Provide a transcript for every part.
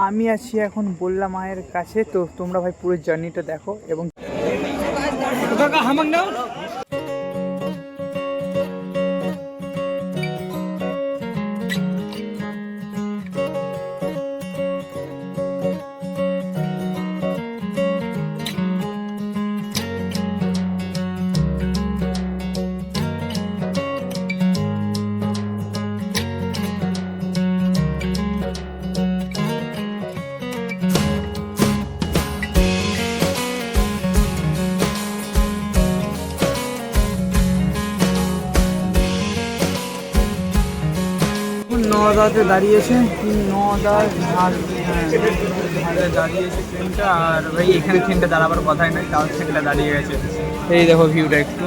আমি আছি এখন বললা মায়ের কাছে। তো তোমরা ভাই পুরো জার্নিটা দেখো এবং নদাতে দাঁড়িয়েছে, নদার দাঁড়িয়েছে ট্রেনটা। আর ভাই এখানে ট্রেনটা দাঁড়াবার কথাই নয়, তাও ট্রেনটা দাঁড়িয়ে গেছে। এই দেখো ভিউটা একটু।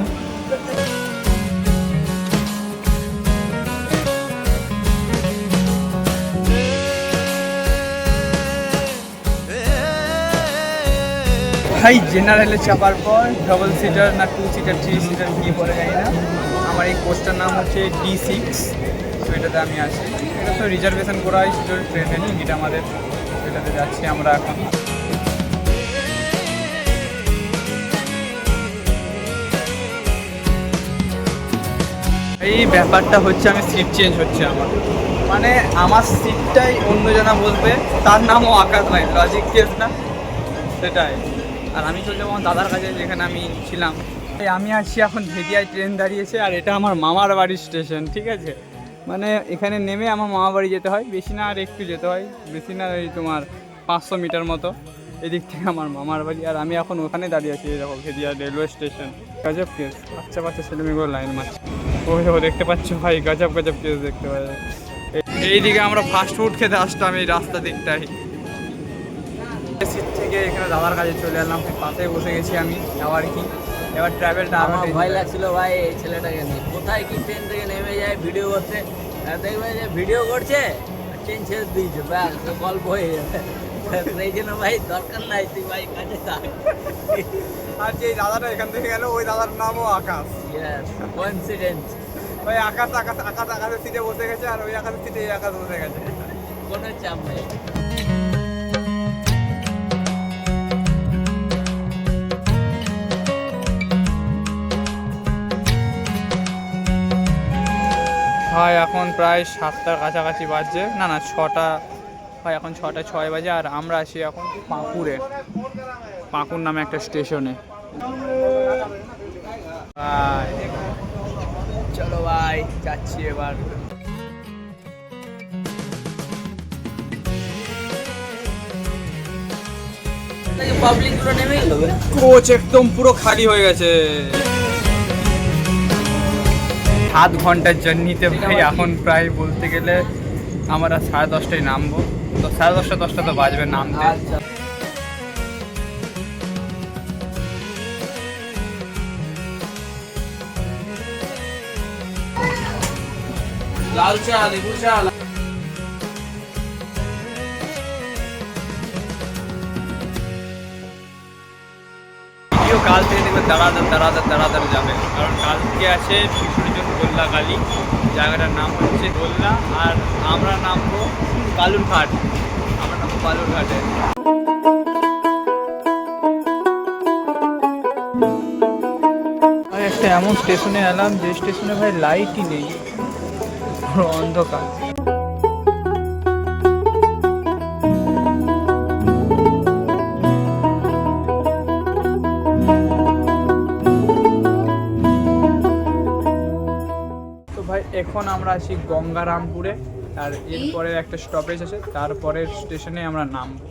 ভাই জেনারেলে চাপার পর ডবল সিটার না 2 সিটার 3 সিটার কি বলে জানি না, আমার এই কোচটার নাম হচ্ছে D6। তো এটাতে আমি আছি। এটা তো রিজার্ভেশন করা হয় শুধু ট্রেনে নিই, এটা আমাদের এটাতে যাচ্ছি আমরা এখন। এই ব্যাপারটা হচ্ছে আমি সিট চেঞ্জ হচ্ছে আমার, মানে আমার সিটটাই অন্যজনা বলবে, তার নামও আকাশ ভাই, লজিক কেস না সেটাই। আর আমি চলে যাবো আমার দাদার কাছে যেখানে আমি ছিলাম। আমি আছি এখন ভেদিয়ায়, ট্রেন দাঁড়িয়েছে। আর এটা আমার মামার বাড়ির স্টেশন, ঠিক আছে। মানে এখানে নেমে আমার মামা বাড়ি যেতে হয়, বেশি না আর একটু যেতে হয়, বেশি না এই তোমার 500 মিটার মতো এদিক থেকে আমার মামার বাড়ি। আর আমি এখন ওখানে দাঁড়িয়ে আছি, দেখো ভেদিয়া রেলওয়ে স্টেশন। গজব কেস, বাচ্চা বাচ্চা ছেলেমেয়েগুলো লাইন মারছে, ওই দেখো দেখতে পাচ্ছ ভাই, গজব গজব কেস দেখতে পাওয়া যায়। এইদিকে আমরা ফাস্ট ফুড খেতে আসতাম এই রাস্তা দিকটাই। সিট থেকে এখানে দাদার কাছে চলে এলাম, পাশে বসে গেছি আমি। আবার কি এবার ট্রাভেলটা আমার ভয় লাগছিল ভাই এই ছেলেটাকে নিয়ে, কোথায় কি ট্রেন থেকে নেমে যায় ভিডিও করতে, আর দেখবে যে ভিডিও করছে ট্রেন ছেড়ে দিয়েছে, ব্যাস গল্প হয়ে যাবে। সেই জন্য ভাই দরকার নাই, তুই ভাই কাছে থাক। আর যে দাদাটা এখান থেকে গেল, ওই দাদার নামও আকাশ। কোইন্সিডেন্স ওই আকাশ আকাশ আকাশ আকাশের সিটে বসে গেছে, আর ওই আকাশের সিটে এই আকাশ বসে গেছে, কোনো চাপ নেই। ভাই এখন প্রায় 7টার কাছাকাছি বাজছে, না 6টা ভাই, এখন 6টা 6 বাজে। আর আমরা আছি এখন পাঁকুড়ে, পাঁকুর নামে একটা স্টেশনে। চলো ভাই যাচ্ছি এবার। পাবলিক গুলো নেমে গেল, কোচ একদম পুরো খালি হয়ে গেছে। 7 ঘন্টার জার্নিতে ভাই এখন প্রায় বলতে গেলে আমরা 10:30টায় নামবো। তো 10:30 10টা তো বাজবে নামতে। লাল চা লেবু চা। কাল থেকে দেখবে দাঁড়াতে যাবে, কারণ কালকে আছে বিসর্জন গোল্লা কালী। জায়গাটার নাম হচ্ছে গোল্লা, আর আমরা নামবো বালুরঘাট। আমরা নামবো বালুরঘাটে। ভাই একটা এমন স্টেশনে এলাম যে স্টেশনে ভাই লাইটই নেই, পুরো অন্ধকার। এখন আমরা আছি গঙ্গারামপুরে, আর এরপরে একটা স্টপেজ আছে, তারপরের স্টেশনে আমরা নামবো।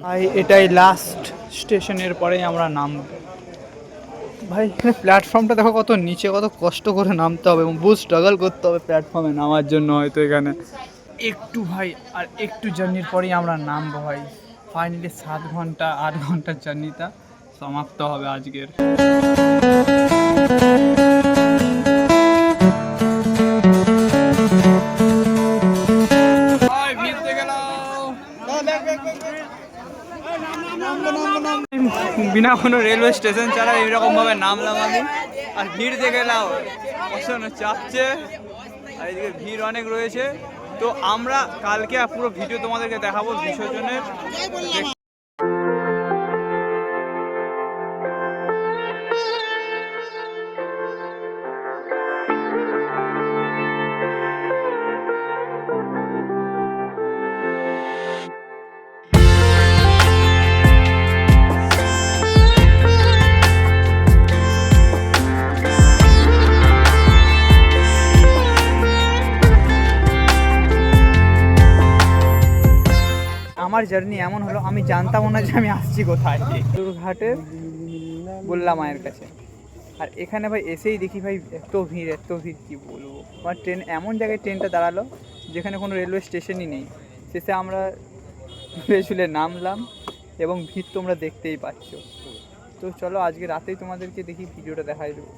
ভাই এটাই লাস্ট স্টেশনের পরেই আমরা নামবো। ভাই প্ল্যাটফর্মটা দেখো কত নিচে, কত কষ্ট করে নামতে হবে এবং বহু স্ট্রাগল করতে হবে প্ল্যাটফর্মে নামার জন্য। হয়তো এখানে একটু ভাই আর একটু জার্নির পরেই আমরা নামবো ভাই। ফাইনালি 7 ঘন্টা 8 ঘন্টার জার্নিটা সমাপ্ত হবে আজকের। বিনা এখনো রেলওয়ে স্টেশন ছাড়া এইরকমভাবে নামলাম আমি, আর ভিড় দেখে নাও প্রচণ্ড চাপছে, আর এদিকে ভিড় অনেক রয়েছে। তো আমরা কালকে পুরো ভিডিও তোমাদেরকে দেখাবো বিসর্জনের। আমার জার্নি এমন হলো, আমি জানতাম না যে আমি আসছি কোথায়। ঘাটে বললাম মায়ের কাছে, আর এখানে ভাই এসেই দেখি ভাই এত ভিড় কী বলবো। আমার ট্রেন এমন জায়গায় ট্রেনটা দাঁড়ালো যেখানে কোনো রেলওয়ে স্টেশনই নেই। শেষে আমরা ঝুলে নামলাম এবং ভিড় তোমরা দেখতেই পাচ্ছ। তো চলো আজকে রাতেই তোমাদেরকে দেখি ভিডিওটা দেখাই দেবো।